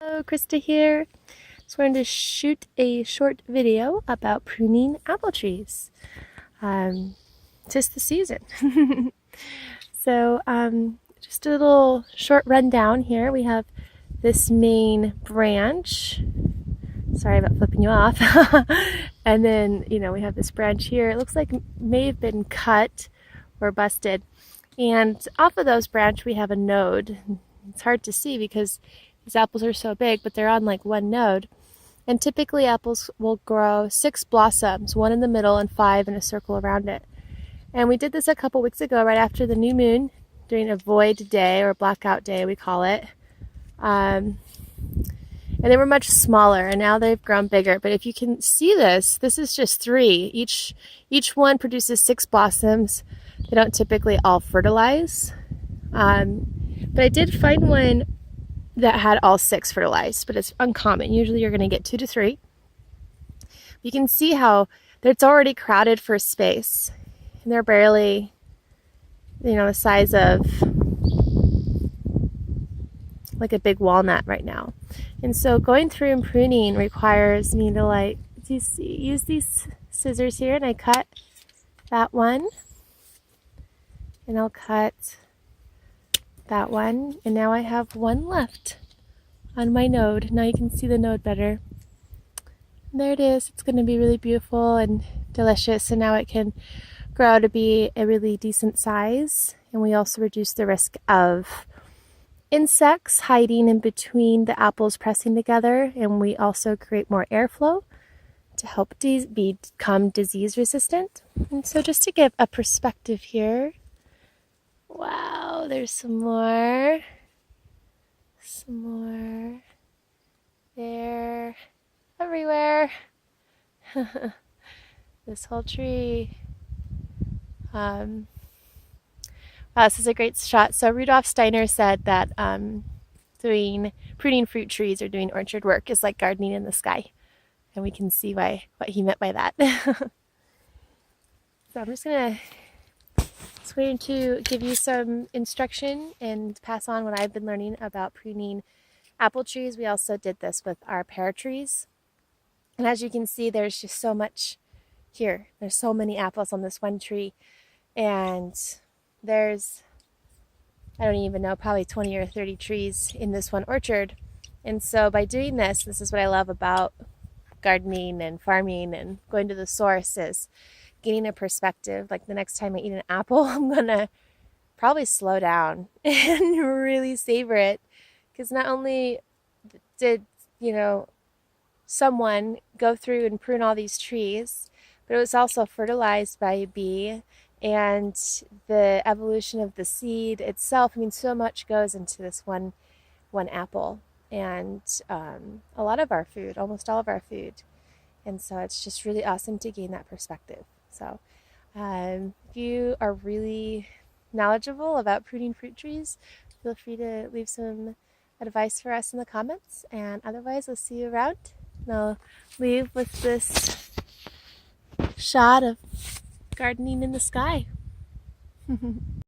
Hello, Krista here. Just wanted to shoot a short video about pruning apple trees. Tis the season. Just a little short rundown here. We have this main branch. Sorry about flipping you off. And then, we have this branch here. It looks like it may have been cut or busted. And off of those branch, we have a node. It's hard to see because these apples are so big, but they're on like one node. And typically apples will grow 6 blossoms, 1 in the middle and 5 in a circle around it. And we did this a couple weeks ago, right after the new moon, during a void day or blackout day, we call it. And they were much smaller, and now they've grown bigger. But if you can see this is just 3. Each one produces 6 blossoms. They don't typically all fertilize. But I did find one that had all 6 fertilized, but it's uncommon. Usually you're going to get 2 to 3. You can see how it's already crowded for space, and they're barely, the size of like a big walnut right now. And so going through and pruning requires me to use these scissors here, and I cut that one, and I'll cut that one, and now I have one left on my node. Now you can see the node better. And there it is. It's going to be really beautiful and delicious, and now it can grow to be a really decent size. And we also reduce the risk of insects hiding in between the apples pressing together, and we also create more airflow to help become disease resistant. And so just to give a perspective here, wow, there's some more. There, everywhere. This whole tree. Wow, this is a great shot. So Rudolf Steiner said that pruning fruit trees or doing orchard work is like gardening in the sky. And we can see what he meant by that. So I'm just going to give you some instruction and pass on what I've been learning about pruning apple trees. We also did this with our pear trees. And as you can see, there's just so much here. There's so many apples on this one tree. And there's, I don't even know, probably 20 or 30 trees in this one orchard. And so by doing this is what I love about gardening and farming and going to the source, is getting a perspective. Like the next time I eat an apple, I'm gonna probably slow down and really savor it, because not only did someone go through and prune all these trees, but it was also fertilized by a bee, and the evolution of the seed itself. I mean, so much goes into this one apple, and a lot of our food, almost all of our food. And so it's just really awesome to gain that perspective. So if you are really knowledgeable about pruning fruit trees, feel free to leave some advice for us in the comments. And otherwise, I'll see you around. And I'll leave with this shot of gardening in the sky.